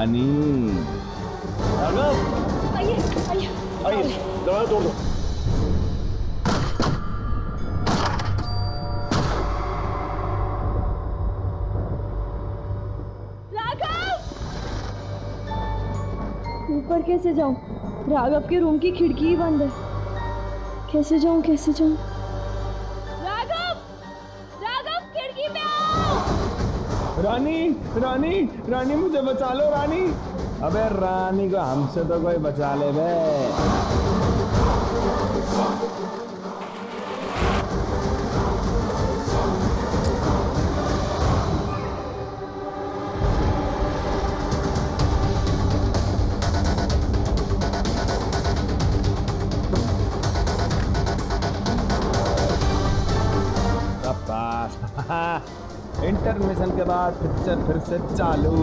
रानी। आइए आइए आइए, दरवाजा तोड़ दो। ऊपर कैसे जाऊं? राघव के रूम की खिड़की ही बंद है। कैसे जाऊं कैसे जाऊं? राघव, राघव खिड़की पे आओ। रानी रानी रानी मुझे बचा लो रानी। अबे रानी को हमसे तो कोई बचा ले बे। इंटरमिशन के बाद पिक्चर फिर से चालू।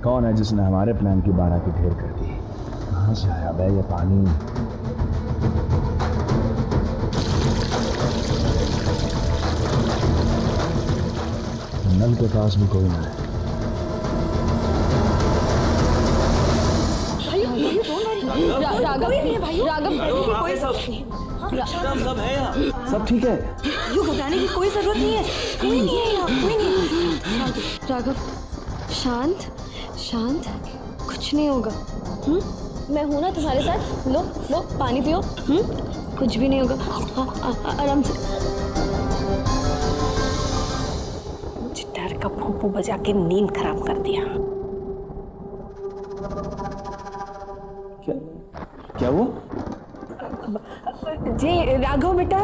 कौन है जिसने हमारे प्लान की बारह की ढेर कर दी? कहाँ से आया बे ये पानी? नल के पास भी कोई नहीं है। राघव नहीं है भाई। राघव कोई सब है यहाँ। सब ठीक है? यूँ घबराने की कोई जरूरत नहीं है। कोई नहीं है यहाँ, कोई नहीं है। राघव शांत शांत, कुछ नहीं होगा। मैं हूं ना तुम्हारे साथ। लो लो पानी पियो। कुछ भी नहीं होगा। आराम से। मुझे डर का भूपू बजा के नींद खराब कर दिया। क्या क्या वो? जी राघव बेटा,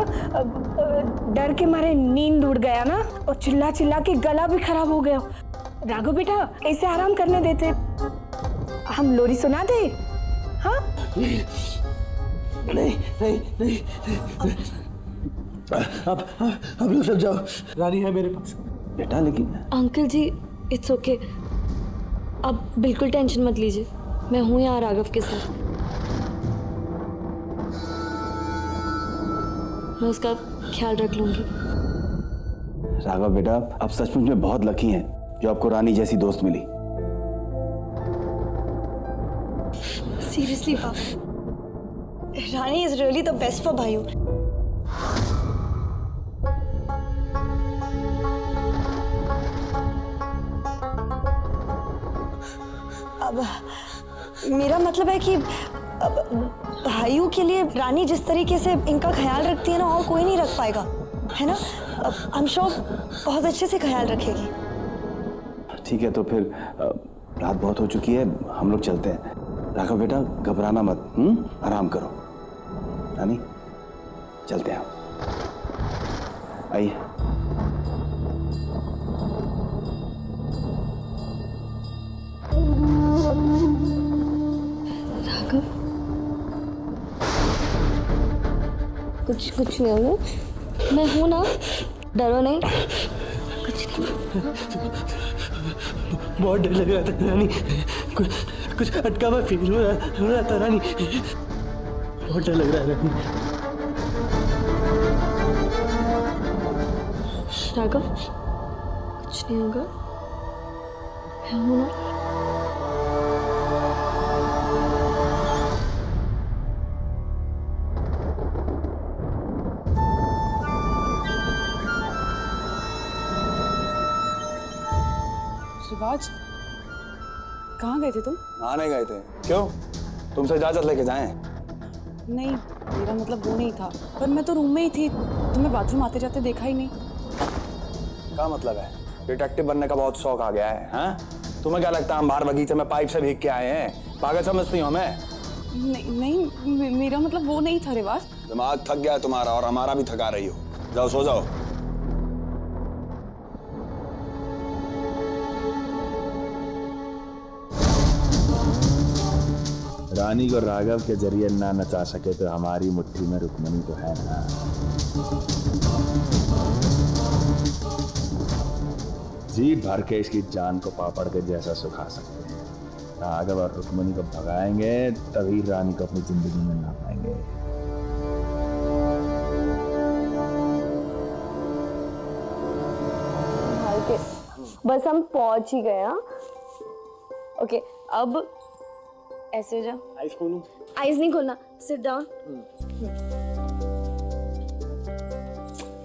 डर के मारे नींद उड़ गया ना, और चिल्ला चिल्ला के गला भी खराब हो गया। राघव बेटा ऐसे आराम करने देते, हम लोरी सुना दे? हाँ नहीं नहीं नहीं, अब लोग सब जाओ, रानी है मेरे पास। बेटा लेकिन अंकल जी इट्स ओके। अब बिल्कुल टेंशन मत लीजिए, मैं हूँ यहाँ राघव के साथ। मैं उसका ख्याल रख लूंगी। राघव बेटा आप सचमुच में बहुत लकी हैं जो आपको रानी जैसी दोस्त मिली। सीरियसली पापा, Rani is really the best for भाइयों। अब मेरा मतलब है कि भाइयों के लिए रानी जिस तरीके से इनका ख्याल रखती है ना, और कोई नहीं रख पाएगा, है ना? आई एम श्योर बहुत अच्छे से ख्याल रखेगी। ठीक है तो फिर रात बहुत हो चुकी है, हम लोग चलते हैं। राघव बेटा घबराना मत, आराम करो। रानी चलते हैं, आइए। राघव कुछ नहीं होगा। मैं हूं ना, डरो नहीं। कुछ नहीं। बहुत डर लग रहा था रानी, कुछ अटका हुआ फील हो रहा था रानी, बहुत डर लग रहा है रानी। राघव, कुछ नहीं होगा, मैं हूं ना। शिवाज, कहाँ गए थे तुम? आने गए थे। क्यों, तुमसे इजाजत लेके जाएं? नहीं, मेरा मतलब वो नहीं था, पर मैं तो रूम में ही थी, तुम्हें बाथरूम आते जाते देखा ही नहीं। क्या मतलब है? डिटेक्टिव बनने का बहुत शौक आ गया है, हाँ? तुम्हें क्या लगता है हम बाहर बगीचे में पाइप से भीग के आए हैं? पागल समझती हो हमें? नहीं, मेरा मतलब वो नहीं था रिवाज। दिमाग थक गया है तुम्हारा, और हमारा भी थका रही हो। जाओ सो जाओ। रानी को राघव के जरिए ना नचा सके तो हमारी मुट्ठी में रुक्मणी तो है ना। जी भर के इसकी जान को पापड़ के जैसा सुखा सकते हैं। राघव और रुक्मणी को भगाएंगे तभी रानी को अपनी जिंदगी में ला पाएंगे। बस हम पहुंच ही गए। हाँ, ओके, अब ऐसे हो जाओ। आइस खोलूं? आइज नहीं खोलना, सिट डाउन।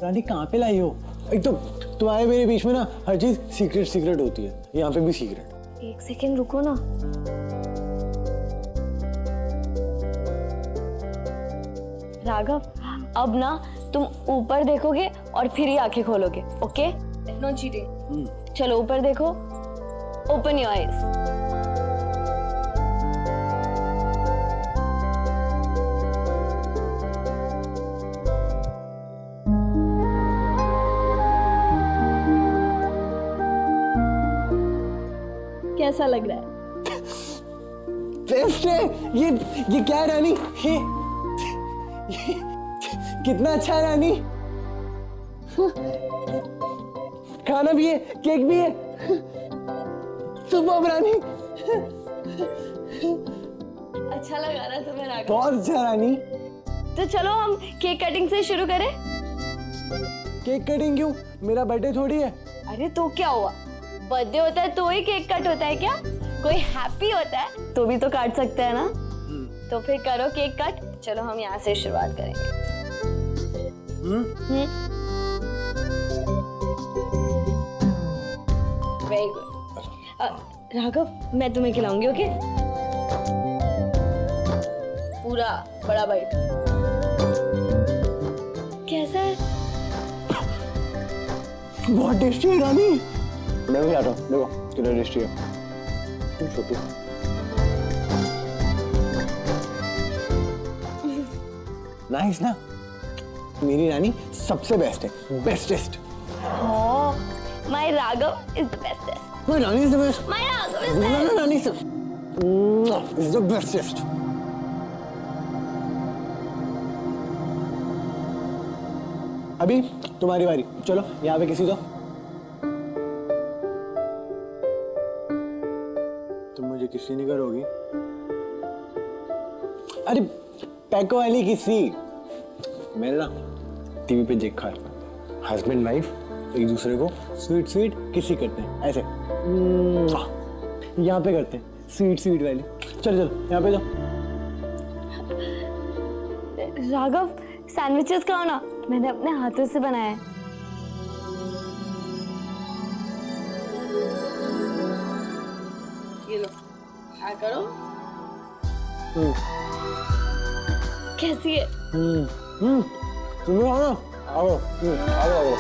रानी कहाँ पे लाई हो? एक तो तुम्हारे मेरे बीच में ना हर चीज सीक्रेट होती है, यहाँ पे भी सीक्रेट। एक सेकेंड रुको ना। राघव, अब ना तुम ऊपर देखोगे और फिर ही आंखें खोलोगे, ओके? No cheating. चलो ऊपर देखो, ओपन योर आईज। कैसा लग रहा है? बेस्ट है ये क्या है रानी? ये कितना अच्छा है रानी। खाना भी है, केक भी है। सुपर रानी, अच्छा लगा ना तुम्हें राघव? बहुत अच्छा रानी। तो चलो हम केक कटिंग से शुरू करें। केक कटिंग क्यों? मेरा बर्थडे थोड़ी है। अरे तो क्या हुआ, बर्थडे होता है तो ही केक कट होता है क्या? कोई हैप्पी होता है तो भी तो काट सकते हैं ना। तो फिर करो केक कट। चलो हम यहाँ से शुरुआत करेंगे। Very good. राघव, मैं तुम्हें खिलाऊंगी, ओके? पूरा बड़ा बाइट। कैसा है? बहुत टेस्टी है रानी। मैं भी आता हूँ, देखो कितना टेस्टी है। तुम छोटू। नाइस ना? मेरी रानी सबसे बेस्ट है, bestest. Oh, my Raghav is the bestest. My Rani is the best. My Raghav is the My best. Rani is the bestest. अभी तुम्हारी बारी, चलो यहाँ पे किसी दो। तुम मुझे किसी नहीं करोगी? अरे पैको वाली किसी। मैंने ना टीवी पे देखा है, हस्बैंड वाइफ एक दूसरे को स्वीट स्वीट किसी करते हैं ऐसे। यहाँ पे करते हैं स्वीट स्वीट वाली। चलो चलो यहाँ पे दो। राघव, सैंडविचेस खाओ ना, मैंने अपने हाथों से बनाया है। ये लो, क्या करो? कैसी है? तुम आओ ना, आओ आओ आओ।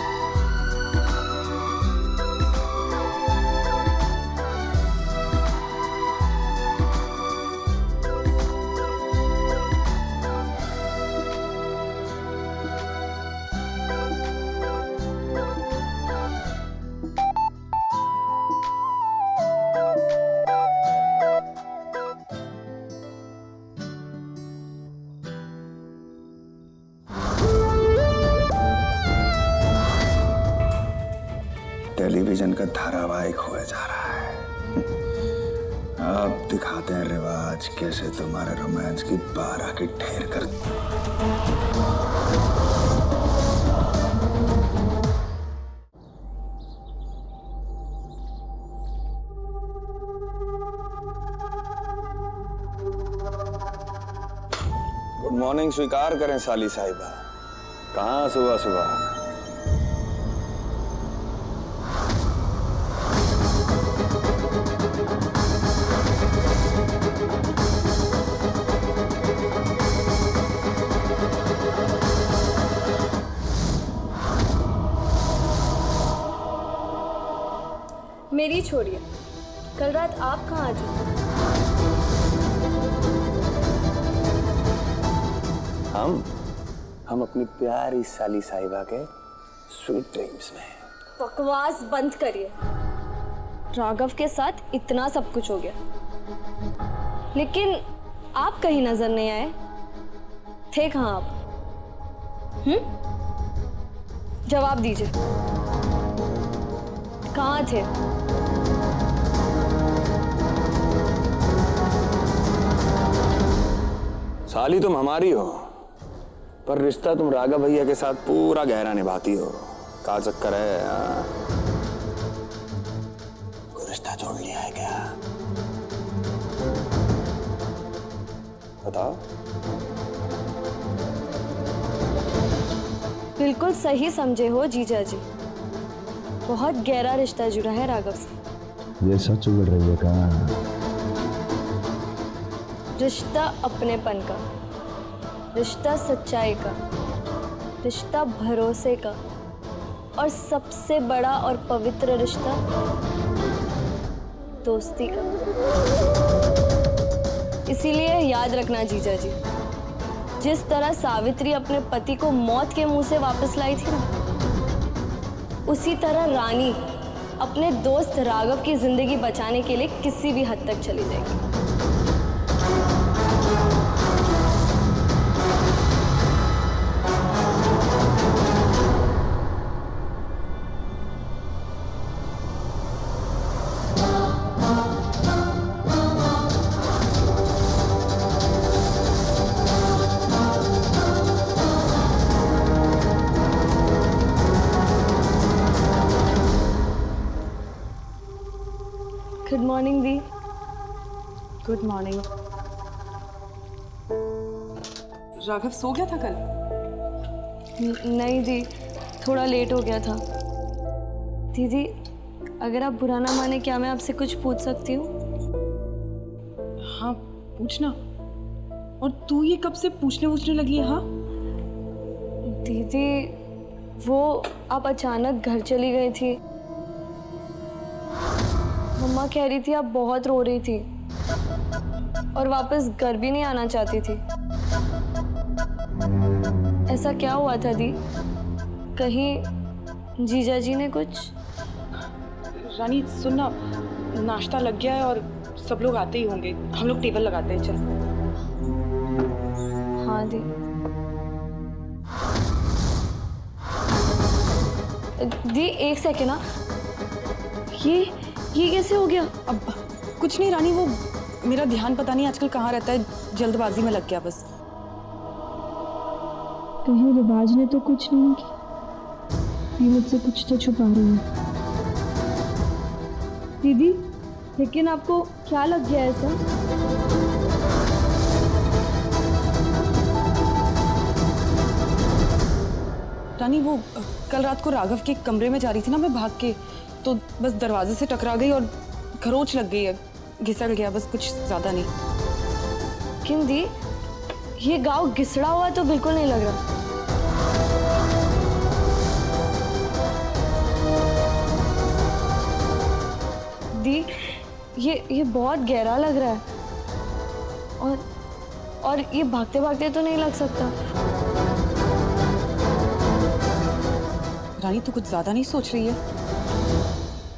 टेलीविजन का धारावाहिक हुए जा रहा है। अब दिखाते हैं रिवाज कैसे तुम्हारे रोमांस की बारह की ढेर कर। गुड मॉर्निंग स्वीकार करें साली साहिबा। कहाँ सुबह सुबह? मेरी छोड़िए, कल रात आप कहाँ थे? हम अपनी प्यारी साली साहिबा के स्वीट ड्रीम्स में। बकवास बंद करिए। राघव के साथ इतना सब कुछ हो गया, लेकिन आप कहीं नजर नहीं आए। थे कहाँ आप? जवाब दीजिए, कहाँ थे? साली तुम हमारी हो, पर रिश्ता तुम राघव भैया के साथ पूरा गहरा निभाती हो। का चक्कर है? कोई रिश्ता जोड़ लिया है क्या? बताओ। बिल्कुल सही समझे हो जीजा जी, बहुत गहरा रिश्ता जुड़ा है राघव से। ये सच उगड़ रही है कहाँ? रिश्ता अपनेपन का, रिश्ता सच्चाई का, रिश्ता भरोसे का, और सबसे बड़ा और पवित्र रिश्ता दोस्ती का। इसीलिए याद रखना जीजा जी, जिस तरह सावित्री अपने पति को मौत के मुंह से वापस लाई थी ना, उसी तरह रानी अपने दोस्त राघव की जिंदगी बचाने के लिए किसी भी हद तक चली जाएगी। गुड मॉर्निंग दी। Good morning. राघव सो गया था कल? नहीं दी, थोड़ा लेट हो गया था। दीदी, अगर आप बुरा ना माने, क्या मैं आपसे कुछ पूछ सकती हूँ? हाँ पूछना। और तू ये कब से पूछने लगी है? हाँ दीदी, वो आप अचानक घर चली गई थी। मम्मा कह रही थी आप बहुत रो रही थी और वापस घर भी नहीं आना चाहती थी। ऐसा क्या हुआ था दी? कहीं जीजा जी ने कुछ? रानी सुनना, नाश्ता लग गया है और सब लोग आते ही होंगे। हम लोग टेबल लगाते हैं, चल। हाँ दी। दी एक सेकेंड ना, ये कैसे हो गया? अब कुछ नहीं रानी, वो मेरा ध्यान पता नहीं आजकल कहाँ रहता है, जल्दबाजी में लग गया बस। कहीं रिवाज ने तो कुछ नहीं किया? ये मुझसे कुछ तो छुपा रही है। दीदी, लेकिन आपको क्या लग गया ऐसा? रानी वो कल रात को राघव के कमरे में जा रही थी ना मैं भाग के, तो बस दरवाजे से टकरा गई और खरोच लग गई है, घिसड़ गया, बस कुछ ज्यादा नहीं। लेकिन दी, ये गांव घिसड़ा हुआ तो बिल्कुल नहीं लग रहा। दी, ये बहुत गहरा लग रहा है, और ये भागते भागते तो नहीं लग सकता। रानी तू कुछ ज्यादा नहीं सोच रही है?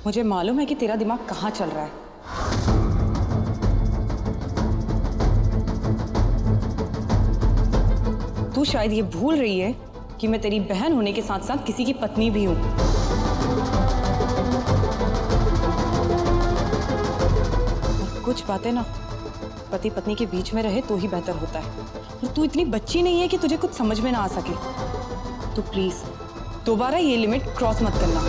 मुझे मालूम है कि तेरा दिमाग कहाँ चल रहा है। तू शायद ये भूल रही है कि मैं तेरी बहन होने के साथ साथ किसी की पत्नी भी हूं। कुछ बातें ना पति पत्नी के बीच में रहे तो ही बेहतर होता है। और तू इतनी बच्ची नहीं है कि तुझे कुछ समझ में ना आ सके। तो प्लीज दोबारा ये लिमिट क्रॉस मत करना।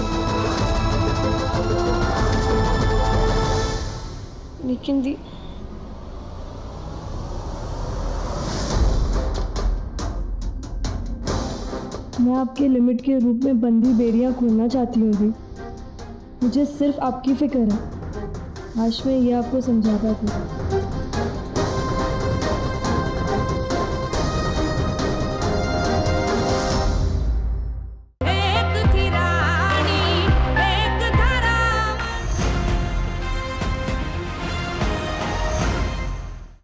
लेकिन दी मैं आपके लिमिट के रूप में बंदी बेड़ियां खोलना चाहती हूँ दी। मुझे सिर्फ आपकी फिक्र है। आज मैं ये आपको समझाता था।